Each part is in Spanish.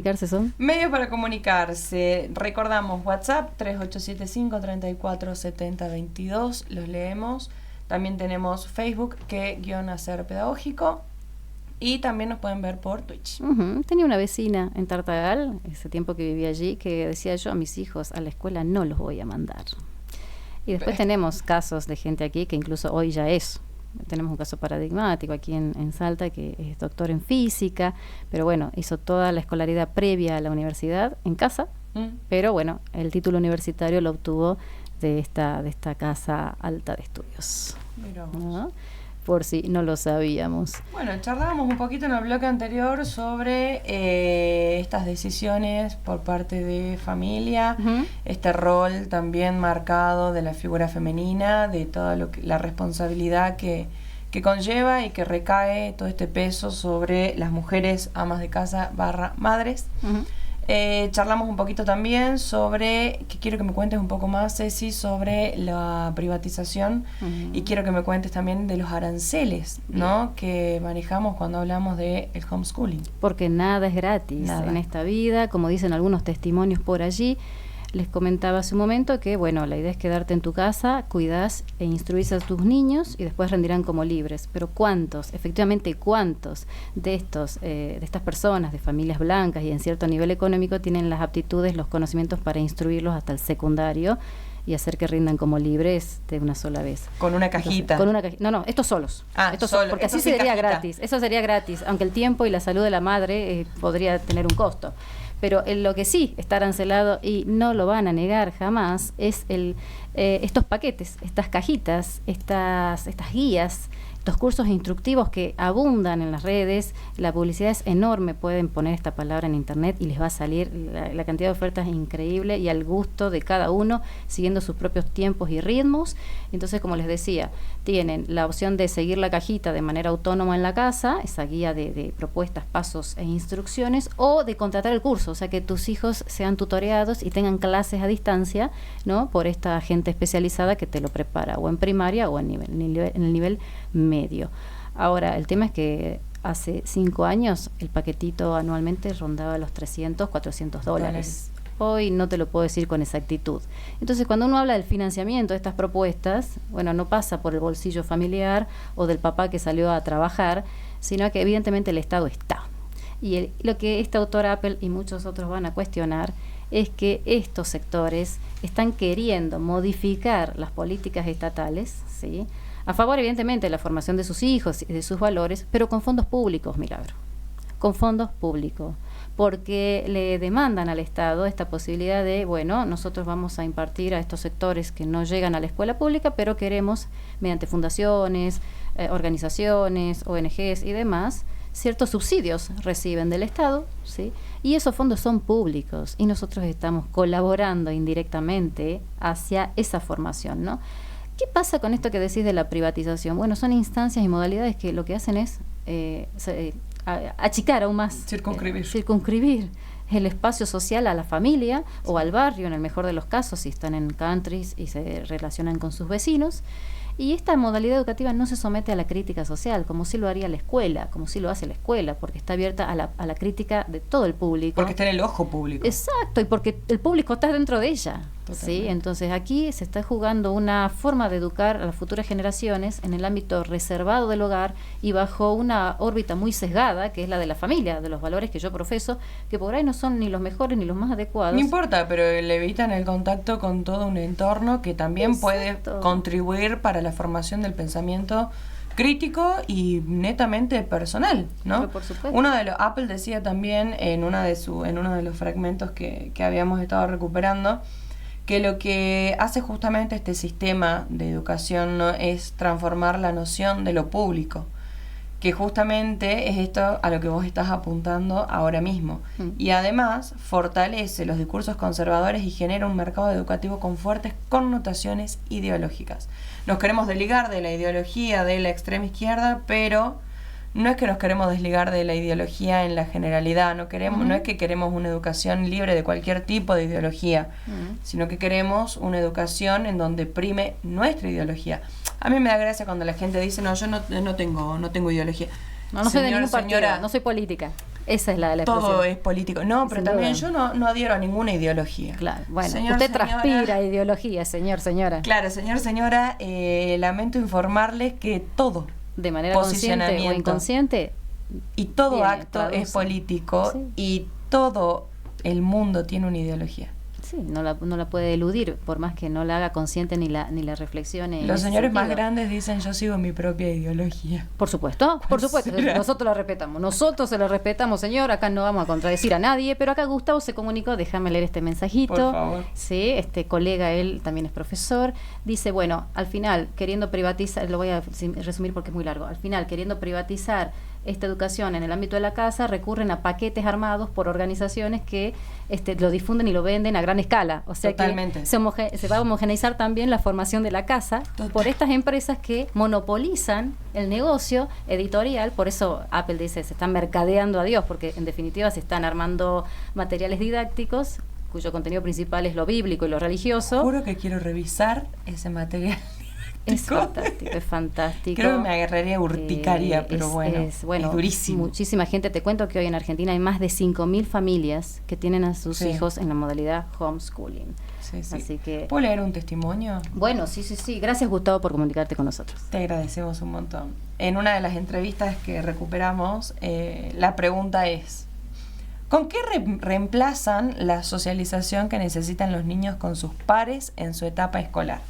Comunicarse son. Medios para comunicarse. Recordamos WhatsApp 3875-347022. Los leemos. También tenemos Facebook, _hacer pedagógico. Y también nos pueden ver por Twitch. Tenía una vecina en Tartagal, ese tiempo que vivía allí, que decía: yo a mis hijos a la escuela no los voy a mandar. Y después tenemos casos de gente aquí que incluso hoy ya es. Tenemos un caso paradigmático aquí en Salta, que es doctor en física, pero bueno, hizo toda la escolaridad previa a la universidad en casa, pero bueno, el título universitario lo obtuvo de esta casa alta de estudios. ¿No? Por si no lo sabíamos. Bueno, charlábamos un poquito en el bloque anterior sobre estas decisiones por parte de familia, este rol también marcado de la figura femenina, de toda la responsabilidad que conlleva y que recae todo este peso sobre las mujeres amas de casa / madres. Charlamos un poquito también sobre, que quiero que me cuentes un poco más, Ceci, sobre la privatización, y quiero que me cuentes también de los aranceles, ¿no?, que manejamos cuando hablamos de el homeschooling. Porque nada es gratis en esta vida, como dicen algunos testimonios por allí. Les comentaba hace un momento que, bueno, la idea es quedarte en tu casa, cuidás e instruís a tus niños y después rendirán como libres. Pero efectivamente cuántos de estas personas de familias blancas y en cierto nivel económico tienen las aptitudes, los conocimientos para instruirlos hasta el secundario y hacer que rindan como libres de una sola vez? Con una cajita. No, estos solos. Porque estos así sería gratis. Eso sería gratis, aunque el tiempo y la salud de la madre podría tener un costo. Pero lo que sí está arancelado, y no lo van a negar jamás, es estos paquetes, estas cajitas, estas guías, estos cursos instructivos que abundan en las redes. La publicidad es enorme, pueden poner esta palabra en internet y les va a salir la cantidad de ofertas increíble y al gusto de cada uno, siguiendo sus propios tiempos y ritmos. Entonces, como les decía, tienen la opción de seguir la cajita de manera autónoma en la casa, esa guía de propuestas, pasos e instrucciones, o de contratar el curso, o sea, que tus hijos sean tutoreados y tengan clases a distancia, ¿no?, por esta gente especializada que te lo prepara, o en primaria o en el nivel medio. Ahora, el tema es que hace 5 años el paquetito anualmente rondaba los $300, $400. Hoy no te lo puedo decir con exactitud. Entonces, cuando uno habla del financiamiento de estas propuestas, bueno, no pasa por el bolsillo familiar o del papá que salió a trabajar, sino que evidentemente el Estado está. Y lo que este autor Apple y muchos otros van a cuestionar es que estos sectores están queriendo modificar las políticas estatales, ¿sí?, a favor evidentemente de la formación de sus hijos y de sus valores, pero con fondos públicos, Milagro, con fondos públicos, porque le demandan al Estado esta posibilidad de, bueno, nosotros vamos a impartir a estos sectores que no llegan a la escuela pública, pero queremos, mediante fundaciones, organizaciones, ONGs y demás, ciertos subsidios reciben del Estado, ¿sí?, y esos fondos son públicos y nosotros estamos colaborando indirectamente hacia esa formación, ¿no? ¿Qué pasa con esto que decís de la privatización? Bueno, son instancias y modalidades que lo que hacen es achicar aún más, circunscribir el espacio social a la familia o al barrio, en el mejor de los casos, si están en countries y se relacionan con sus vecinos. Y esta modalidad educativa no se somete a la crítica social, como sí lo haría la escuela, como sí lo hace la escuela, porque está abierta a la crítica de todo el público. Porque está en el ojo público. Exacto, y porque el público está dentro de ella. ¿Sí? Entonces aquí se está jugando una forma de educar a las futuras generaciones en el ámbito reservado del hogar y bajo una órbita muy sesgada, que es la de la familia, de los valores que yo profeso, que por ahí no son ni los mejores ni los más adecuados. No importa, pero le evitan el contacto con todo un entorno que también puede contribuir para la formación del pensamiento crítico y netamente personal, ¿no? Pero por supuesto. Apple decía también en uno de los fragmentos que habíamos estado recuperando, que lo que hace justamente este sistema de educación, ¿no?, es transformar la noción de lo público, que justamente es esto a lo que vos estás apuntando ahora mismo. Y además fortalece los discursos conservadores y genera un mercado educativo con fuertes connotaciones ideológicas. Nos queremos desligar de la ideología de la extrema izquierda, pero no es que nos queremos desligar de la ideología en la generalidad, no es que queremos una educación libre de cualquier tipo de ideología, sino que queremos una educación en donde prime nuestra ideología. A mí me da gracia cuando la gente dice, no, yo no tengo ideología. No soy de ningún partido, no soy política. Esa es la todo expresión. es político. No, pero Sin también duda. yo no adhiero a ninguna ideología. Claro, bueno, Señor, usted señora, transpira ideología, señora. Claro, señora, lamento informarles que todo De manera consciente o posicionamiento inconsciente. y todo Tiene, acto traduce. es político, Sí. y todo el mundo tiene una ideología. Sí, no la puede eludir, por más que no la haga consciente ni la reflexione. en Los ese señores más sentido. grandes dicen: yo sigo mi propia ideología. Por supuesto, será? nosotros la respetamos, nosotros se la respetamos, señor, acá no vamos a contradecir a nadie, pero acá Gustavo se comunicó, déjame leer este mensajito. Por favor. Sí, este colega, él también es profesor, dice, bueno, al final, queriendo privatizar, lo voy a resumir porque es muy largo, al final, queriendo privatizar esta educación en el ámbito de la casa, recurren a paquetes armados por organizaciones que lo difunden y lo venden a gran escala. O sea Totalmente. que se va a homogeneizar también la formación de la casa por estas empresas que monopolizan el negocio editorial. Por eso Apple dice, se están mercadeando a Dios, porque en definitiva se están armando materiales didácticos cuyo contenido principal es lo bíblico y lo religioso. Juro que quiero revisar ese material. Es fantástico, es fantástico. Creo que me agarraría urticaria, pero es durísimo. Muchísima gente. Te cuento que hoy en Argentina hay más de 5.000 familias que tienen a sus hijos en la modalidad homeschooling. Sí, sí. Así que, ¿puedo leer un testimonio? bueno, sí. Gracias, Gustavo, por comunicarte con nosotros. Te agradecemos un montón. En una de las entrevistas que recuperamos, la pregunta es: ¿con qué reemplazan la socialización que necesitan los niños con sus pares en su etapa escolar?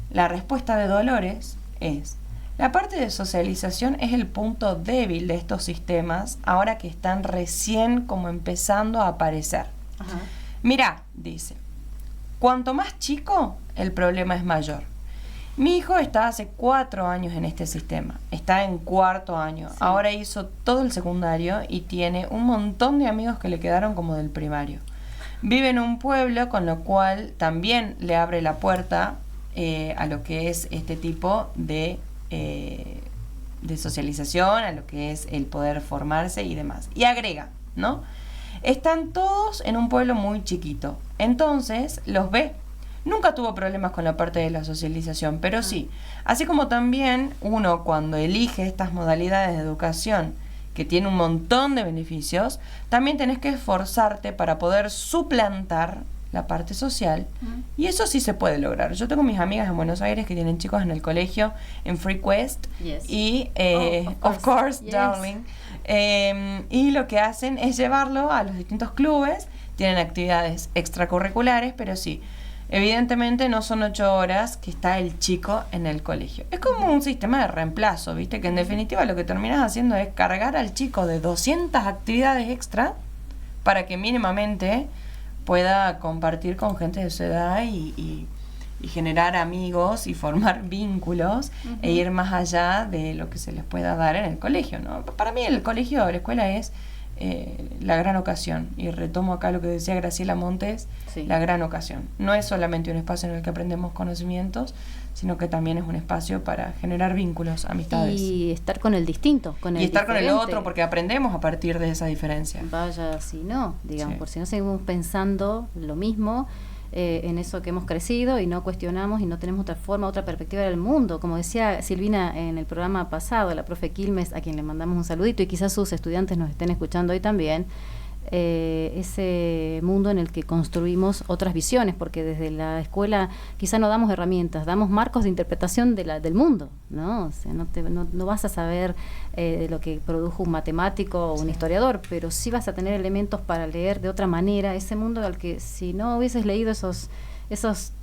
La respuesta de Dolores es: la parte de socialización es el punto débil de estos sistemas ahora que están recién como empezando a aparecer. Ajá. Mirá, dice, cuanto más chico, el problema es mayor. Mi hijo está hace 4 años en este sistema, está en 4º año, Sí. ahora hizo todo el secundario y tiene un montón de amigos que le quedaron como del primario. Vive en un pueblo, con lo cual también le abre la puerta a lo que es este tipo de socialización, a lo que es el poder formarse y demás. Y agrega, ¿no? Están todos en un pueblo muy chiquito, entonces los ve. Nunca tuvo problemas con la parte de la socialización, pero sí, así como también uno cuando elige estas modalidades de educación que tiene un montón de beneficios, también tenés que esforzarte para poder suplantar la parte social, y eso sí se puede lograr. Yo tengo mis amigas en Buenos Aires que tienen chicos en el colegio, en Free Quest, Yes. y of course, yes. darling, y lo que hacen es llevarlo a los distintos clubes, tienen actividades extracurriculares, pero sí, evidentemente no son 8 horas que está el chico en el colegio. Es como un sistema de reemplazo, ¿viste? Que en definitiva lo que terminas haciendo es cargar al chico de 200 actividades extra para que mínimamente pueda compartir con gente de su edad y generar amigos y formar vínculos, e ir más allá de lo que se les pueda dar en el colegio, ¿no? Para mí el colegio o la escuela es la gran ocasión, y retomo acá lo que decía Graciela Montes, Sí. la gran ocasión. No es solamente un espacio en el que aprendemos conocimientos, sino que también es un espacio para generar vínculos, amistades. Y estar con el distinto, con el Y estar con el diferente. otro, porque aprendemos a partir de esa diferencia. Vaya si no, digamos, Sí. por si no seguimos pensando lo mismo en eso que hemos crecido y no cuestionamos y no tenemos otra forma, otra perspectiva del mundo. Como decía Silvina en el programa pasado, la profe Quilmes, a quien le mandamos un saludito, y quizás sus estudiantes nos estén escuchando hoy también, ese mundo en el que construimos otras visiones, porque desde la escuela quizá no damos herramientas, damos marcos de interpretación del mundo, ¿no? O sea, no vas a saber lo que produjo un matemático o un historiador, pero sí vas a tener elementos para leer de otra manera ese mundo al que si no hubieses leído esos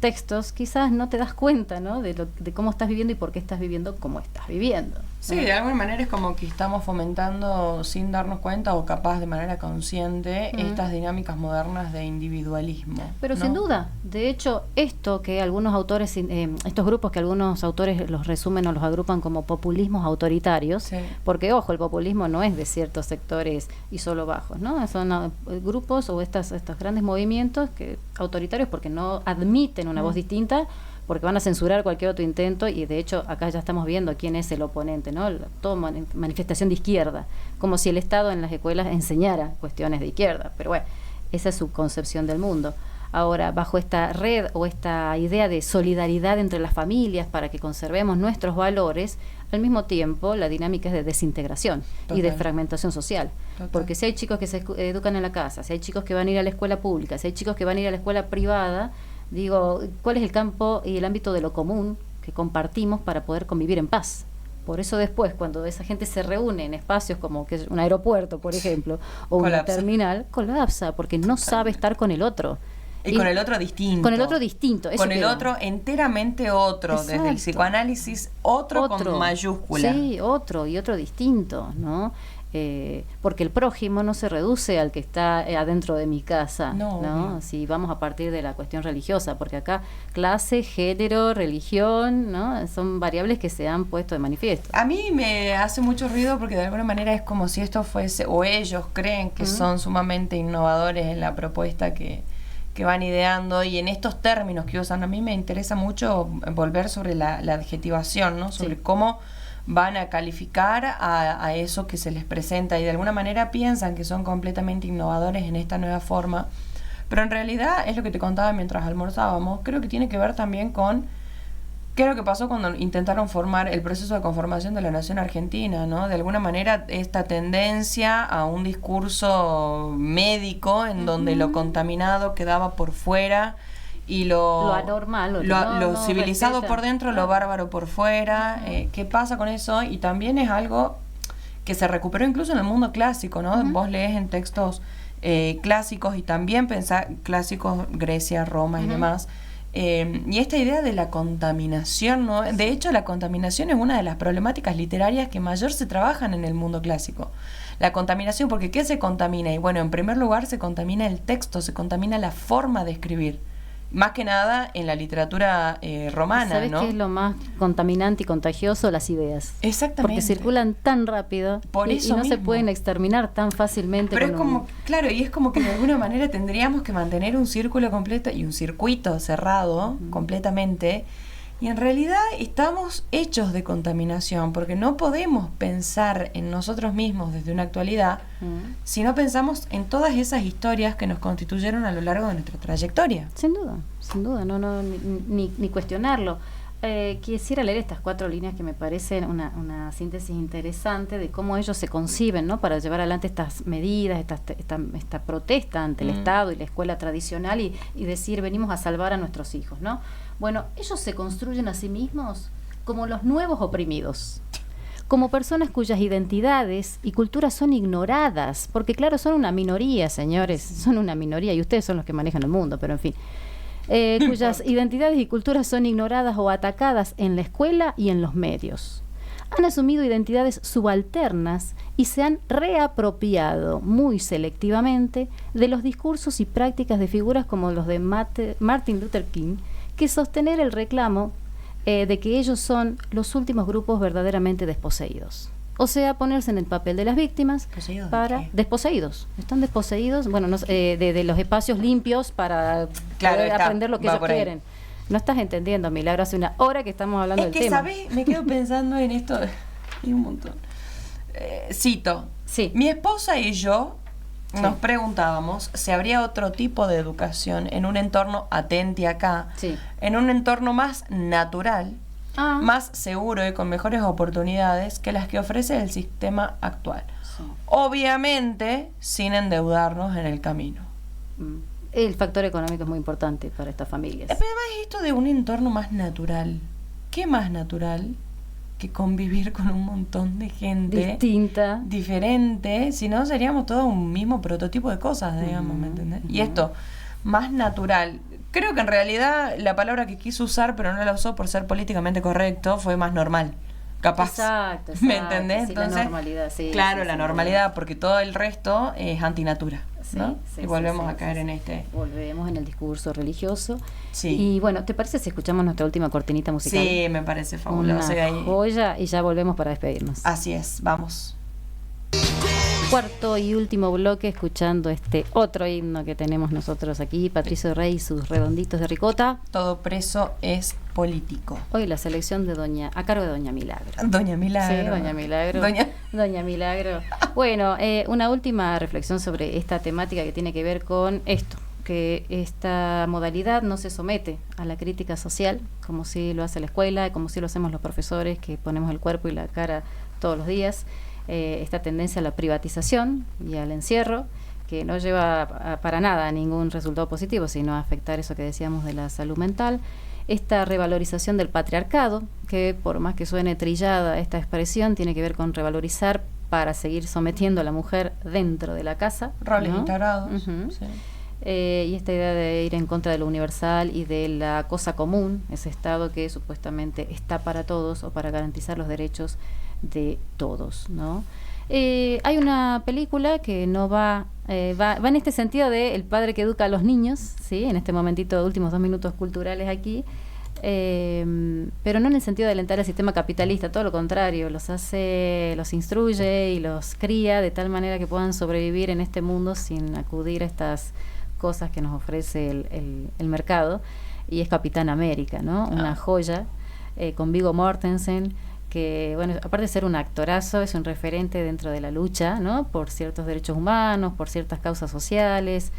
textos, quizás no te das cuenta, ¿no? de cómo estás viviendo y por qué estás viviendo como estás viviendo. Sí, de alguna manera es como que estamos fomentando sin darnos cuenta, o capaz de manera consciente, estas dinámicas modernas de individualismo. Pero ¿no? sin duda, de hecho, esto que algunos autores, estos grupos que algunos autores los resumen o los agrupan como populismos autoritarios, Sí. porque ojo, el populismo no es de ciertos sectores y solo bajos, ¿no? Son grupos o estos grandes movimientos autoritarios porque no admiten una voz distinta, porque van a censurar cualquier otro intento, y de hecho acá ya estamos viendo quién es el oponente, ¿no? Todo manifestación de izquierda, como si el Estado en las escuelas enseñara cuestiones de izquierda, pero bueno, esa es su concepción del mundo. Ahora, bajo esta red o esta idea de solidaridad entre las familias para que conservemos nuestros valores, al mismo tiempo la dinámica es de desintegración y de fragmentación social. Porque si hay chicos que se educan en la casa, si hay chicos que van a ir a la escuela pública, si hay chicos que van a ir a la escuela privada, digo, ¿cuál es el campo y el ámbito de lo común que compartimos para poder convivir en paz? Por eso después, cuando esa gente se reúne en espacios como que es un aeropuerto, por ejemplo, o una terminal, colapsa porque no sabe estar con el otro. Y con el otro distinto. Con el otro distinto. Con el otro enteramente otro. Exacto. Desde el psicoanálisis, otro con mayúscula. Sí, otro y otro distinto, ¿no? Porque el prójimo no se reduce al que está adentro de mi casa, ¿no? Si vamos a partir de la cuestión religiosa, porque acá clase, género, religión, ¿no? Son variables que se han puesto de manifiesto. A mí me hace mucho ruido porque de alguna manera es como si esto fuese, o ellos creen que son sumamente innovadores en la propuesta que van ideando, y en estos términos que usan. A mí me interesa mucho volver sobre la adjetivación, ¿no? Sobre cómo van a calificar a eso que se les presenta, y de alguna manera piensan que son completamente innovadores en esta nueva forma, pero en realidad es lo que te contaba mientras almorzábamos. Creo que tiene que ver también con qué es lo que pasó cuando intentaron formar el proceso de conformación de la nación argentina, ¿no? De alguna manera esta tendencia a un discurso médico en donde lo contaminado quedaba por fuera y lo anormal, lo civilizado por dentro, lo bárbaro por fuera. ¿Qué pasa con eso? Y también es algo que se recuperó incluso en el mundo clásico, ¿no? Vos lees en textos clásicos, y también pensás clásicos, Grecia, Roma y demás. Y esta idea de la contaminación, ¿no? De hecho, la contaminación es una de las problemáticas literarias que mayor se trabajan en el mundo clásico. La contaminación, porque ¿qué se contamina? Y bueno, en primer lugar se contamina el texto, se contamina la forma de escribir. Más que nada en la literatura romana, ¿sabes qué es lo más contaminante y contagioso? Las ideas. Exactamente. Porque circulan tan rápido y no se pueden exterminar tan fácilmente. Pero es como, claro, y es como que de alguna manera tendríamos que mantener un círculo completo y un circuito cerrado completamente. Y en realidad estamos hechos de contaminación, porque no podemos pensar en nosotros mismos desde una actualidad si no pensamos en todas esas historias que nos constituyeron a lo largo de nuestra trayectoria. Sin duda, no ni cuestionarlo. Quisiera leer estas 4 líneas que me parecen una síntesis interesante de cómo ellos se conciben, ¿no? Para llevar adelante estas medidas, esta protesta ante el Estado y la escuela tradicional, y decir, venimos a salvar a nuestros hijos, ¿no? Bueno, ellos se construyen a sí mismos como los nuevos oprimidos, como personas cuyas identidades y culturas son ignoradas, porque claro, son una minoría, señores, son una minoría, y ustedes son los que manejan el mundo, pero en fin, cuyas identidades y culturas son ignoradas o atacadas en la escuela y en los medios. Han asumido identidades subalternas y se han reapropiado muy selectivamente de los discursos y prácticas de figuras como los de Martin Luther King, que sostener el reclamo de que ellos son los últimos grupos verdaderamente desposeídos. O sea, ponerse en el papel de las víctimas para... ¿Desposeídos? ¿Están desposeídos? Bueno, de los espacios limpios para poder aprender lo que ellos quieren. No estás entendiendo, Milagro, hace una hora que estamos hablando del tema. Es que, ¿sabes? Me quedo pensando en esto y un montón. Cito. Sí. Mi esposa y yo nos preguntábamos si habría otro tipo de educación en un entorno, atenti acá, en un entorno más natural, más seguro y con mejores oportunidades que las que ofrece el sistema actual. Obviamente, sin endeudarnos en el camino. El factor económico es muy importante para estas familias. Pero además esto de un entorno más natural. ¿Qué más natural que convivir con un montón de gente distinta, diferente? Si no, seríamos todos un mismo prototipo de cosas, digamos, ¿me entendés? Y esto, más natural. Creo que en realidad la palabra que quiso usar, pero no la usó por ser políticamente correcto, fue más normal. Capaz. Exacto. ¿Me entendés? Sí, entonces, la normalidad, claro, la normalidad, porque todo el resto es antinatura. ¿no? Y volvemos a caer en este... Volvemos en el discurso religioso. Sí. Y bueno, ¿te parece si escuchamos nuestra última cortinita musical? Sí, me parece fabuloso. Una joya, y ya volvemos para despedirnos. Así es, vamos. Cuarto y último bloque, escuchando este otro himno que tenemos nosotros aquí, Patricio Rey y sus redonditos de ricota. Todo preso es político. Hoy la selección de a cargo de Doña Milagro. Doña Milagro. Sí, Doña Milagro. Doña Milagro. Bueno, una última reflexión sobre esta temática que tiene que ver con esto. que esta modalidad no se somete a la crítica social, como si lo hace la escuela, como si lo hacemos los profesores, que ponemos el cuerpo y la cara todos los días. Esta tendencia a la privatización y al encierro, que no lleva para nada a ningún resultado positivo, sino a afectar eso que decíamos de la salud mental. Esta revalorización del patriarcado, que por más que suene trillada esta expresión, tiene que ver con revalorizar para seguir sometiendo a la mujer dentro de la casa. Roles ¿no? instaurados. Uh-huh. Sí. Y esta idea de ir en contra de lo universal y de la cosa común, ese Estado que supuestamente está para todos o para garantizar los derechos de todos, ¿no? Hay una película que no va en este sentido de el padre que educa a los niños, ¿sí? En este momentito, últimos 2 minutos culturales aquí, pero no en el sentido de alentar el sistema capitalista, todo lo contrario, los instruye y los cría de tal manera que puedan sobrevivir en este mundo sin acudir a estas cosas que nos ofrece el mercado, y es Capitán América, ¿no? Una joya, con Viggo Mortensen, que, bueno, aparte de ser un actorazo, es un referente dentro de la lucha, ¿no? Por ciertos derechos humanos, por ciertas causas sociales,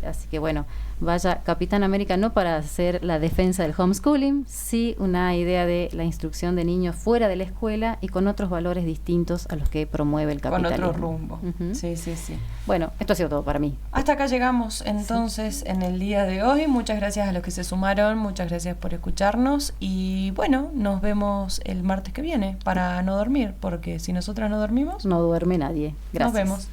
así que, bueno, vaya Capitán América, no para hacer la defensa del homeschooling, sí una idea de la instrucción de niños fuera de la escuela y con otros valores distintos a los que promueve el capitalismo. Con otro rumbo. Uh-huh. Sí. Bueno, esto ha sido todo para mí. Hasta acá llegamos entonces en el día de hoy. Muchas gracias a los que se sumaron, muchas gracias por escucharnos y bueno, nos vemos el martes que viene para no dormir, porque si nosotras no dormimos, no duerme nadie. Gracias. Nos vemos.